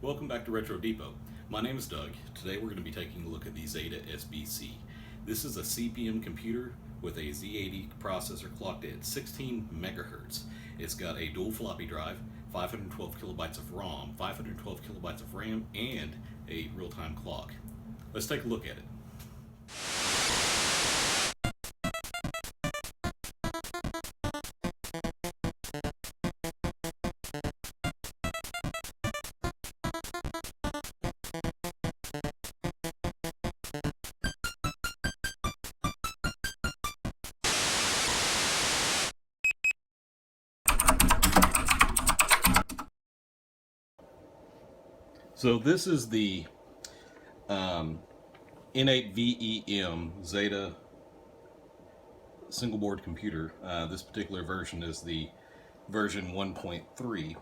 Welcome back to Retro Depot. My name is Doug. Today we're going to be taking a look at the Zeta SBC. This is a CPM computer with a Z80 processor clocked at 16 megahertz. It's got a dual floppy drive, 512 kilobytes of ROM, 512 kilobytes of RAM, and a real-time clock. Let's take a look at it. So this is the N8VEM Zeta single board computer. This particular version is the version 1.3.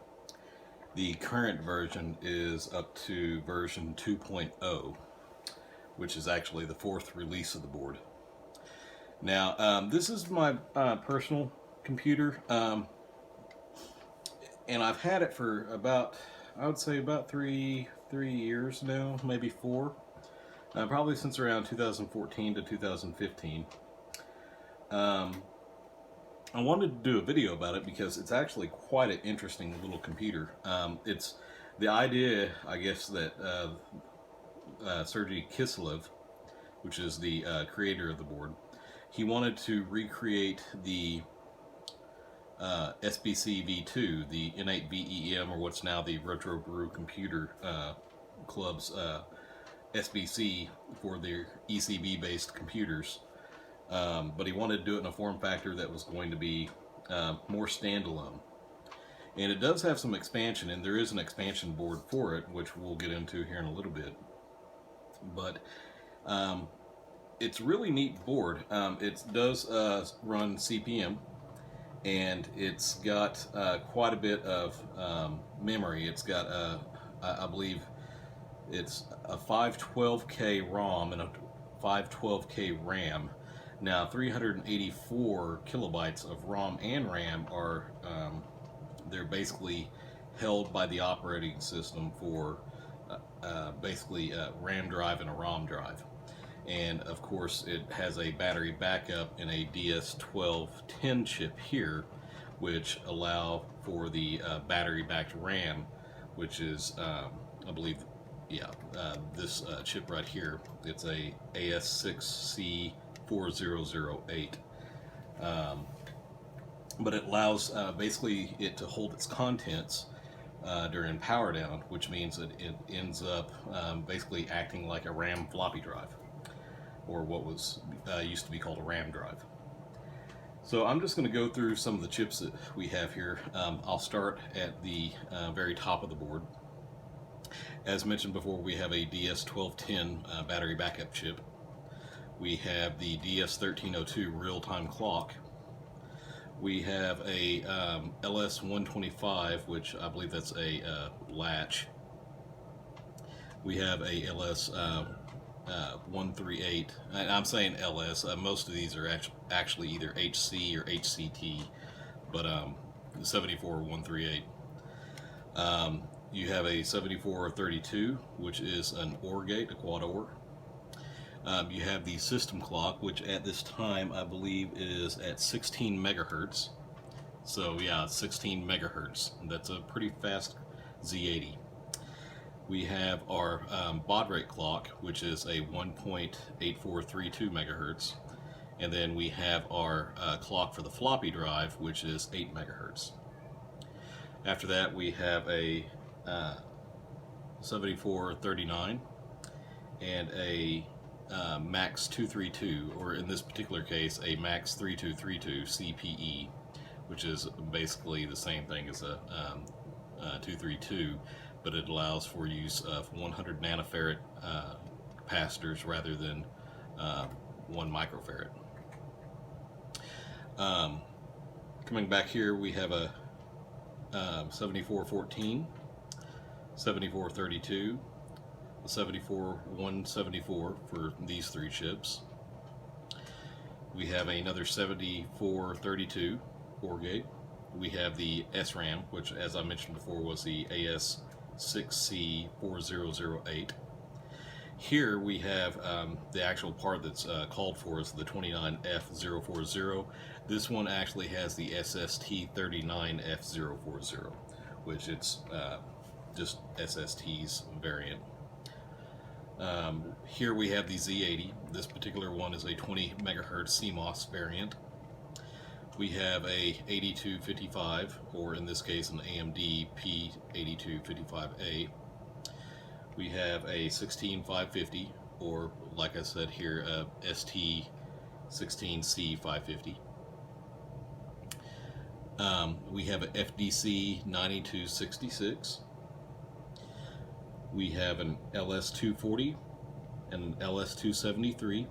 The current version is up to version 2.0, which is actually the fourth release of the board. Now, this is my personal computer, and I've had it for about, I would say about three years now, maybe 4. Probably since around 2014 to 2015. I wanted to do a video about it because it's actually quite an interesting little computer. It's the idea, I guess, that Sergey Kiselev, which is the creator of the board, he wanted to recreate the SBC V2, the N8VEM, or what's now the Retro Brew Computer Club's SBC for their ECB-based computers. But he wanted to do it in a form factor that was going to be more standalone. And it does have some expansion, and there is an expansion board for it, which we'll get into here in a little bit. But it's a really neat board. It does run CPM, and it's got quite a bit of memory. It's got, I believe, it's a 512K ROM and a 512K RAM. Now, 384 kilobytes of ROM and RAM are, they're basically held by the operating system for basically a RAM drive and a ROM drive. And of course, it has a battery backup in a DS1210 chip here, which allow for the battery-backed RAM, which is, I believe, this chip right here. It's a AS6C4008. But it allows basically it to hold its contents during power down, which means that it ends up basically acting like a RAM floppy drive, or what was used to be called a RAM drive. So I'm just going to go through some of the chips that we have here. I'll start at the very top of the board. As mentioned before, we have a DS1210 battery backup chip. We have the DS1302 real-time clock. We have a LS125, which I believe that's a latch. We have a LS138. I'm saying LS. Most of these are actually either HC or HCT, but 74138. You have a 7432, which is an OR gate, a quad OR. You have the system clock, which at this time I believe is at 16 megahertz. So yeah, 16 megahertz. That's a pretty fast Z80. We have our baud rate clock, which is a 1.8432 megahertz. And then we have our clock for the floppy drive, which is 8 megahertz. After that, we have a 7439 and a Max 232, or in this particular case, a Max 3232 CPE, which is basically the same thing as a 232, but it allows for use of 100 nanofarad capacitors rather than 1 microfarad. Coming back here, we have a 7414, 7432, 174 for these 3 chips. We have another 7432 OR gate. We have the SRAM, which, as I mentioned before, was the AS 6C4008. Here we have the actual part that's called for is the 29F040. This one actually has the SST39F040, which it's just SST's variant. Here we have the Z80. This particular one is a 20 megahertz CMOS variant. We have a 8255, or in this case an AMD P8255A. We have a 16550, or like I said here, ST16C550. We have a FDC 9266. We have an LS240 and an LS273.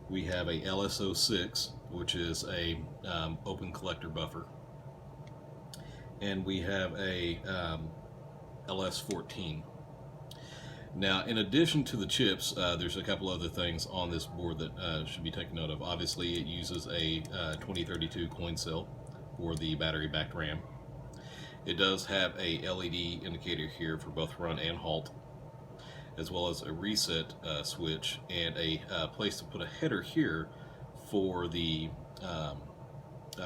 We have a LS06, which is a open collector buffer. And we have a LS14. Now, in addition to the chips, there's a couple other things on this board that should be taken note of. Obviously, it uses a 2032 coin cell for the battery-backed RAM. It does have a LED indicator here for both run and halt, as well as a reset switch and a place to put a header here for the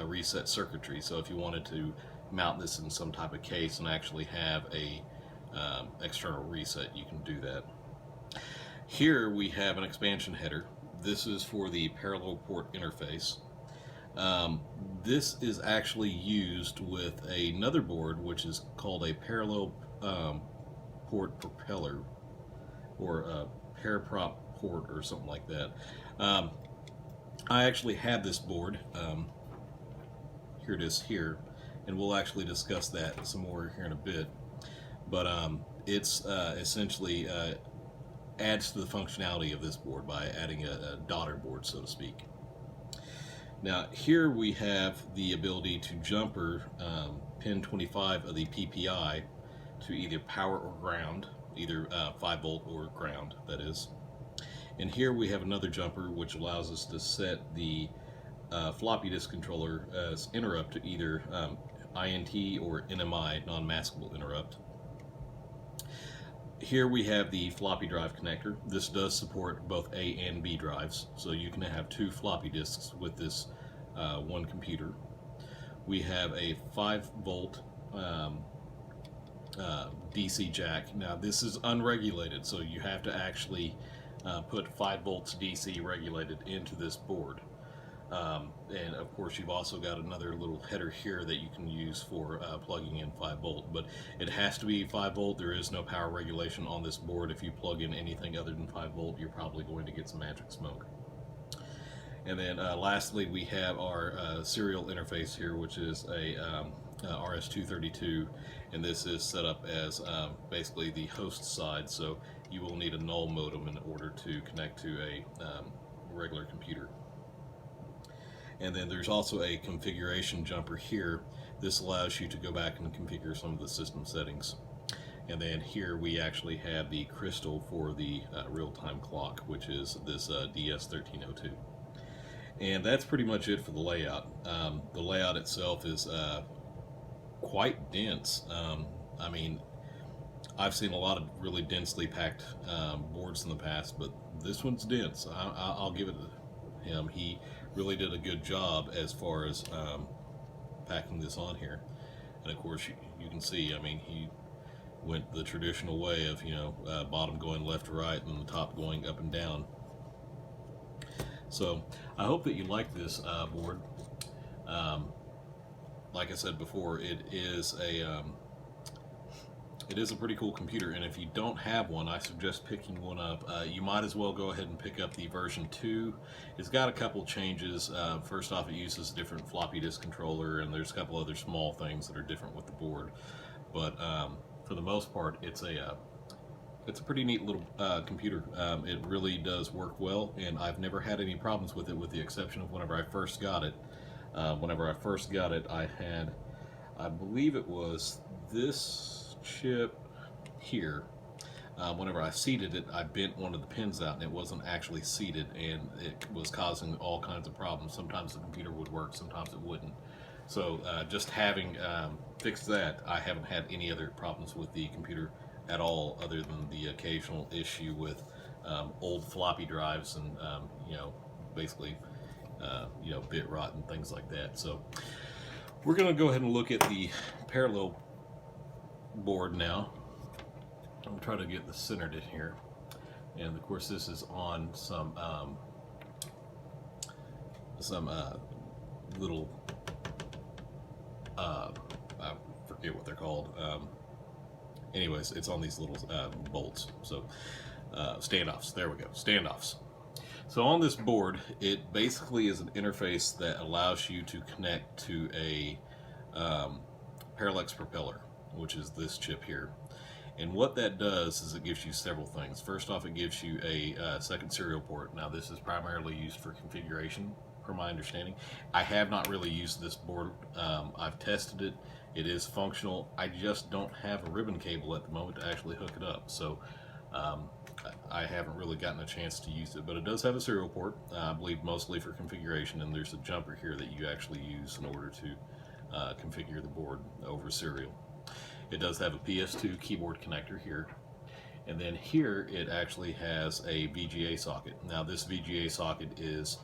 reset circuitry. So if you wanted to mount this in some type of case and actually have a external reset, you can do that. Here we have an expansion header. This is for the parallel port interface. This is actually used with another board which is called a parallel port propeller, or a paraprop port or something like that. I actually have this board. Here it is here, and we'll actually discuss that some more here in a bit. But it's essentially adds to the functionality of this board by adding a daughter board, so to speak. Now here we have the ability to jumper pin 25 of the PPI to either power or ground, either 5 volt or ground, that is. And here we have another jumper which allows us to set the floppy disk controller as interrupt to either INT or NMI, non-maskable interrupt. Here we have the floppy drive connector. This does support both A and B drives, so you can have 2 floppy disks with this one computer. We have a 5 volt DC jack. Now this is unregulated, so you have to actually put 5 volts DC regulated into this board. And of course you've also got another little header here that you can use for plugging in 5 volt, but it has to be 5 volt. There is no power regulation on this board. If you plug in anything other than 5 volt, you're probably going to get some magic smoke. And then lastly, we have our serial interface here, which is a RS-232, and this is set up as basically the host side, so you will need a null modem in order to connect to a regular computer. And then there's also a configuration jumper here. This allows you to go back and configure some of the system settings. And then here we actually have the crystal for the real-time clock, which is this DS1302. And that's pretty much it for the layout. The layout itself is quite dense. I mean, I've seen a lot of really densely packed boards in the past, but this one's dense. I'll give it to him. He really did a good job as far as packing this on here. And of course you can see, I mean, he went the traditional way of, bottom going left to right and the top going up and down. So I hope that you like this board. Like I said before, it is a pretty cool computer, and if you don't have one, I suggest picking one up. You might as well go ahead and pick up the version 2. It's got a couple changes. First off, it uses a different floppy disk controller, and there's a couple other small things that are different with the board. But for the most part, it's a pretty neat little computer. It really does work well, and I've never had any problems with it, with the exception of whenever I first got it. I had, I believe it was this chip here. Whenever I seated it, I bent one of the pins out and it wasn't actually seated, and it was causing all kinds of problems. Sometimes the computer would work, sometimes it wouldn't. So just having fixed that, I haven't had any other problems with the computer at all, other than the occasional issue with old floppy drives and basically bit rot and things like that. So we're going to go ahead and look at the parallel board now. I'm trying to get this centered in here, and of course this is on some little I forget what they're called. Anyways, it's on these little bolts. So standoffs. There we go. Standoffs. So on this board, it basically is an interface that allows you to connect to a parallax propeller, which is this chip here. And what that does is it gives you several things. First off, it gives you a second serial port. Now this is primarily used for configuration, per my understanding. I have not really used this board. I've tested it. It is functional. I just don't have a ribbon cable at the moment to actually hook it up. So I haven't really gotten a chance to use it, but it does have a serial port, I believe mostly for configuration, and there's a jumper here that you actually use in order to configure the board over serial. It does have a PS2 keyboard connector here, and then here it actually has a VGA socket. Now this VGA socket is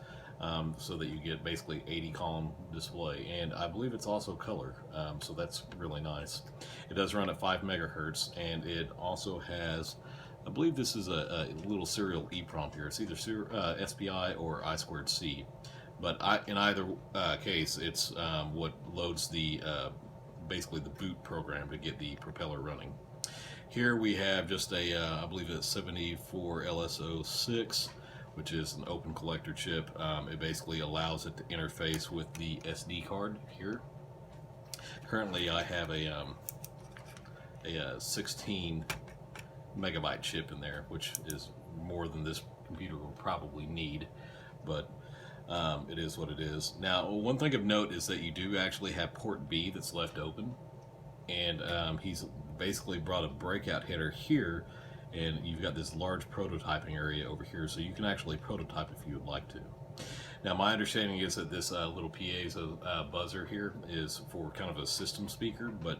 so that you get basically 80 column display, and I believe it's also color, so that's really nice. It does run at 5 megahertz, and it also has, I believe this is a little serial EEPROM here. It's either SPI or I2C, but in either case, it's what loads the basically the boot program to get the propeller running. Here we have just a, I believe it's 74 LSO6, which is an open collector chip. It basically allows it to interface with the SD card here. Currently, I have a 16 megabyte chip in there, which is more than this computer will probably need, but it is what it is. Now, one thing of note is that you do actually have port B that's left open, and he's basically brought a breakout header here, and you've got this large prototyping area over here, so you can actually prototype if you would like to. Now, my understanding is that this little piezo buzzer here is for kind of a system speaker, but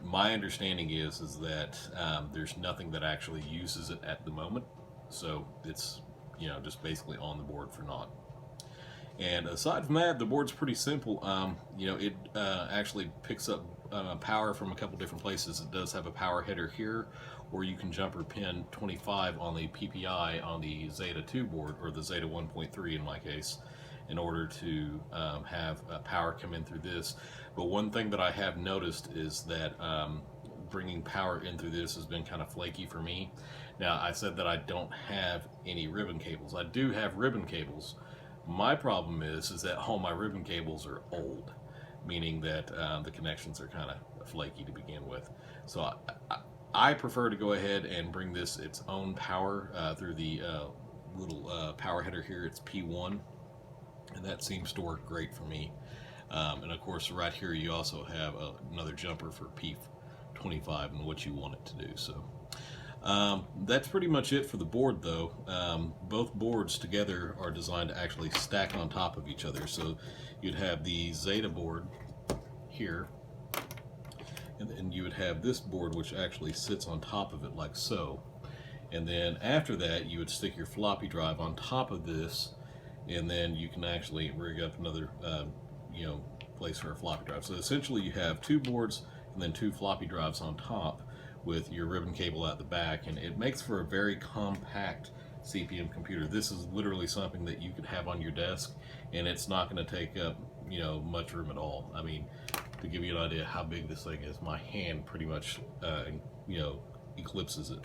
my understanding is that there's nothing that actually uses it at the moment, so it's just basically on the board for naught. And aside from that, the board's pretty simple. It actually picks up power from a couple different places. It does have a power header here, or you can jumper pin 25 on the PPI on the Zeta 2 board, or the Zeta 1.3 in my case, in order to have power come in through this. But one thing that I have noticed is that bringing power in through this has been kind of flaky for me. Now, I said that I don't have any ribbon cables. I do have ribbon cables. My problem is that all my ribbon cables are old, meaning that the connections are kind of flaky to begin with. So I prefer to go ahead and bring this its own power through the little power header here. It's P1, and that seems to work great for me. And of course, right here you also have another jumper for P25 and what you want it to do. So that's pretty much it for the board, though. Both boards together are designed to actually stack on top of each other. So you'd have the Zeta board here, and then you would have this board which actually sits on top of it like so. And then after that, you would stick your floppy drive on top of this, and then you can actually rig up another place for a floppy drive. So essentially you have two boards and then two floppy drives on top, with your ribbon cable at the back, and it makes for a very compact CP/M computer. This is literally something that you could have on your desk, and it's not going to take up much room at all. I mean, to give you an idea how big this thing is, my hand pretty much eclipses it.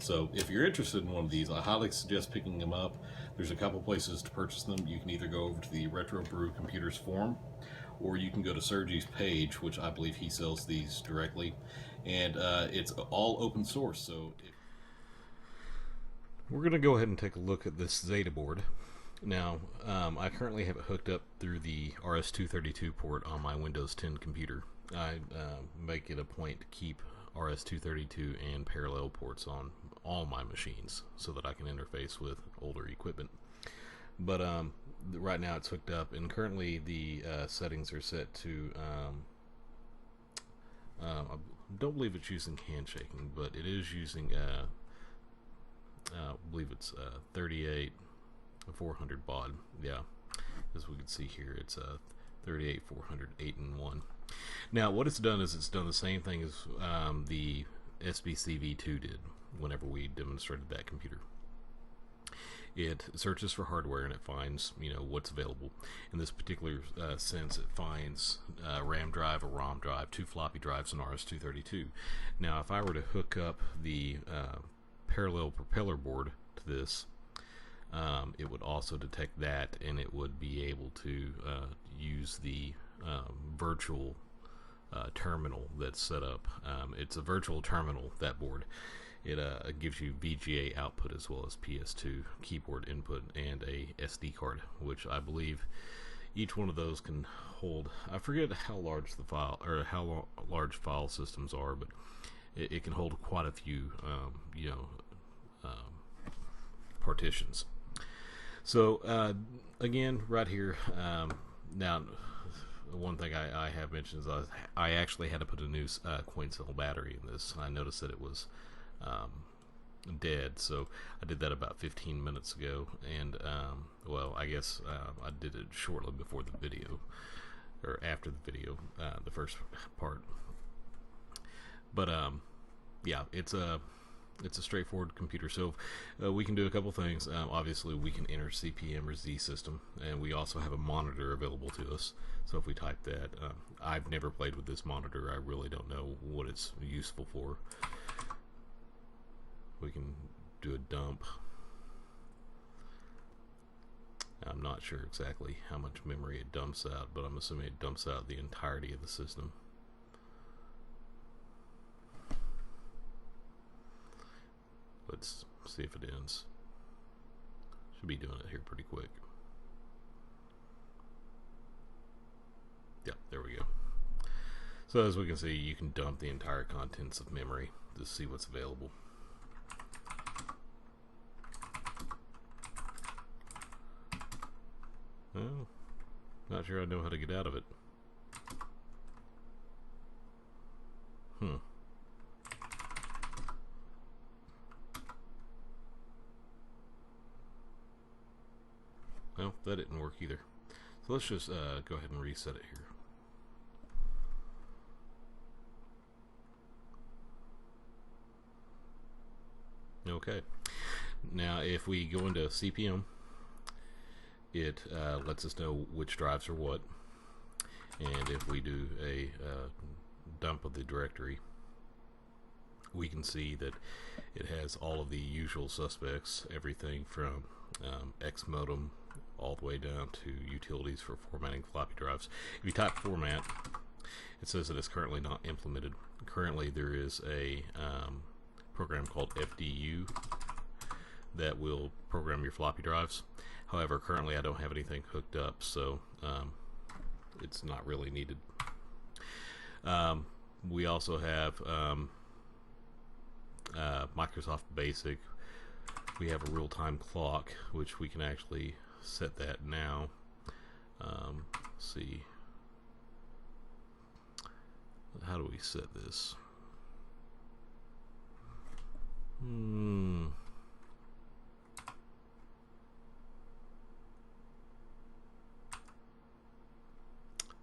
So if you're interested in one of these, I highly suggest picking them up. There's a couple places to purchase them. You can either go over to the Retro Brew Computers forum, or you can go to Sergey's page, which I believe he sells these directly, and it's all open source. So we're going to go ahead and take a look at this Zeta board. Now, I currently have it hooked up through the RS-232 port on my Windows 10 computer. I make it a point to keep RS-232 and parallel ports on all my machines so that I can interface with older equipment. But right now it's hooked up, and currently the settings are set to I don't believe it's using handshaking, but it is using I believe it's 38 400 baud. Yeah, as we can see here, it's 38 400 8-in-1. Now what it's done is it's done the same thing as the SBC V2 did whenever we demonstrated that computer. It searches for hardware and it finds, what's available. In this particular sense, it finds a RAM drive, a ROM drive, 2 floppy drives, and RS-232. Now, if I were to hook up the parallel propeller board to this, it would also detect that, and it would be able to use the virtual terminal that's set up. It's a virtual terminal, that board. It gives you VGA output as well as PS2 keyboard input and a SD card, which I believe each one of those can hold. I forget how large the file or how large file systems are, but it can hold quite a few, partitions. So again, right here, now one thing I have mentioned is I actually had to put a new coin cell battery in this. I noticed that it was dead, so I did that about 15 minutes ago, and well, I guess I did it shortly before the video, or after the video, the first part. But yeah, it's a straightforward computer. So we can do a couple things. Obviously, we can enter CP/M or Z system, and we also have a monitor available to us. So if we type that, I've never played with this monitor. I really don't know what it's useful for. We can do a dump. I'm not sure exactly how much memory it dumps out, but I'm assuming it dumps out the entirety of the system. Let's see if it ends. Should be doing it here pretty quick. Yeah, there we go. So as we can see, you can dump the entire contents of memory to see what's available. Well, not sure I know how to get out of it. Well, that didn't work either. So let's just go ahead and reset it here. Okay. Now, if we go into CP/M, it lets us know which drives are what. And if we do a dump of the directory, we can see that it has all of the usual suspects, everything from X modem all the way down to utilities for formatting floppy drives. If you type format, it says that it's currently not implemented. Currently there is a program called FDU that will program your floppy drives. However, currently I don't have anything hooked up, so it's not really needed. We also have Microsoft Basic. We have a real-time clock, which we can actually set that now. Let's see. How do we set this?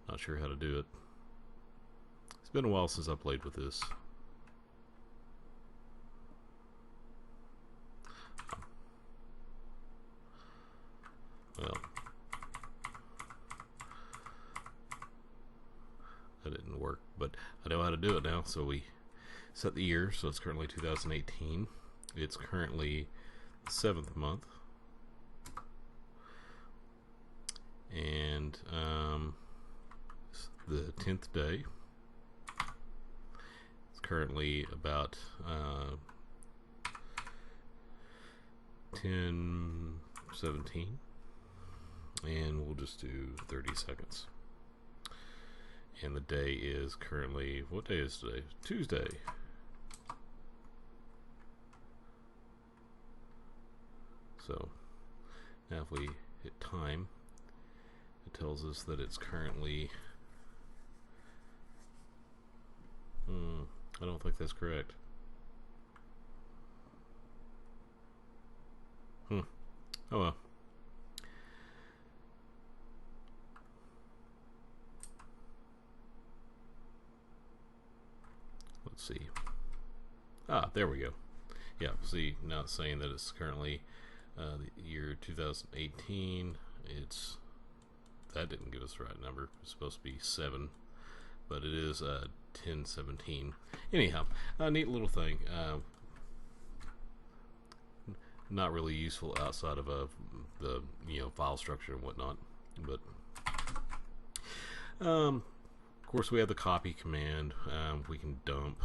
Not sure how to do it. It's been a while since I played with this. Well, that didn't work, but I know how to do it now. So we set the year, so it's currently 2018. It's currently the 7th month, and the 10th day. It's currently about 10:17, and we'll just do 30 seconds. And the day is currently, what day is today? Tuesday. So now if we hit time, It tells us that it's currently... I don't think that's correct. Oh well. Let's see. There we go. Yeah, see, now it's saying that it's currently the year 2018. That didn't give us the right number. It's supposed to be 7, but it is 1017. Anyhow, a neat little thing. Not really useful outside of the file structure and whatnot, but of course we have the copy command. We can dump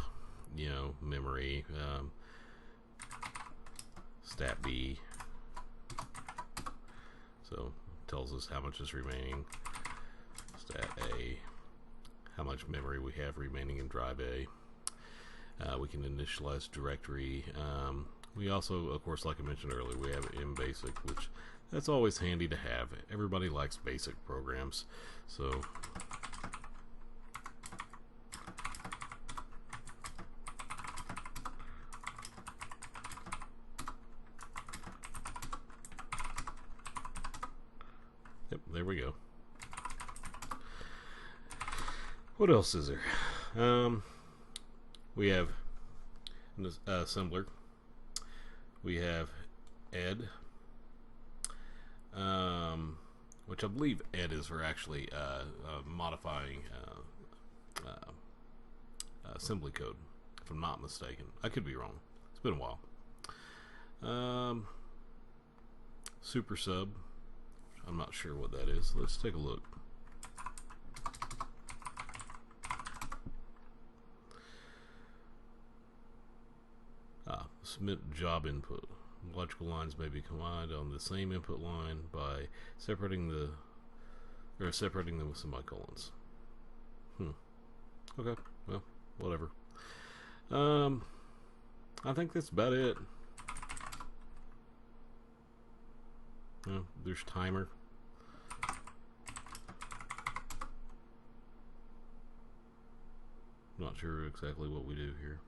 memory, stat B, so it tells us how much is remaining. Stat A, how much memory we have remaining in drive A. We can initialize directory. We also, of course, like I mentioned earlier, we have mbasic, which that's always handy to have. Everybody likes basic programs, so yep, there we go. What else is there? We have an assembler. We have ed, which I believe ed is for actually modifying assembly code, if I'm not mistaken. I could be wrong. It's been a while. Super sub. I'm not sure what that is. Let's take a look. Submit job input. Logical lines may be combined on the same input line by separating them with semicolons. Okay, well, whatever. I think that's about it. There's timer. Not sure exactly what we do here.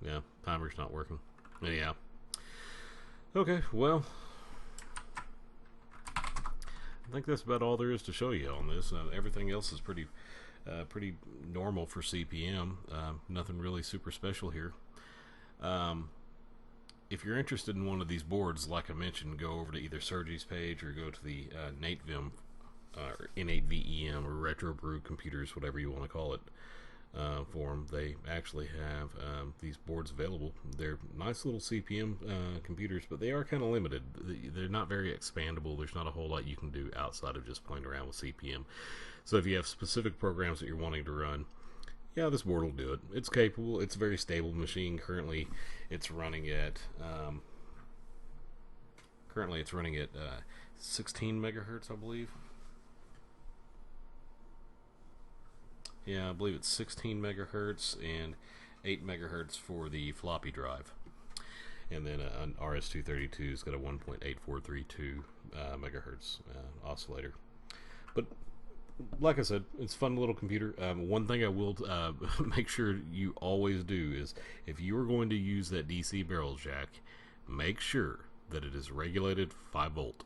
Yeah, timer's not working. Anyhow. Okay, well, I think that's about all there is to show you on this. Everything else is pretty normal for CP/M. Nothing really super special here. If you're interested in one of these boards, like I mentioned, go over to either Sergey's page or go to the N8VEM or N8VEM or Retro Brew Computers, whatever you want to call it. For them. They actually have these boards available. They're nice little CP/M computers, but they are kind of limited. They're not very expandable. There's not a whole lot you can do outside of just playing around with CP/M. So if you have specific programs that you're wanting to run, yeah, this board will do it. It's capable. It's a very stable machine. Currently, it's running at 16 megahertz, I believe. Yeah, I believe it's 16 megahertz and 8 megahertz for the floppy drive. And then an RS-232's got a 1.8432 megahertz oscillator. But like I said, it's a fun little computer. One thing I will make sure you always do is if you are going to use that DC barrel jack, make sure that it is regulated 5 volt.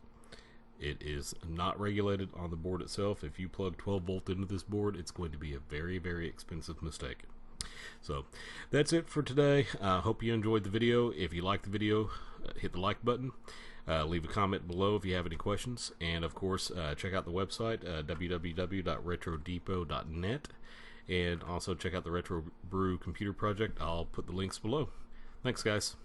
It is not regulated on the board itself. If you plug 12 volt into this board, it's going to be a very, very expensive mistake. So that's it for today. Hope you enjoyed the video. If you liked the video, hit the like button. Leave a comment below if you have any questions. And of course, check out the website, www.retrodepot.net. And also check out the Retro Brew Computer Project. I'll put the links below. Thanks, guys.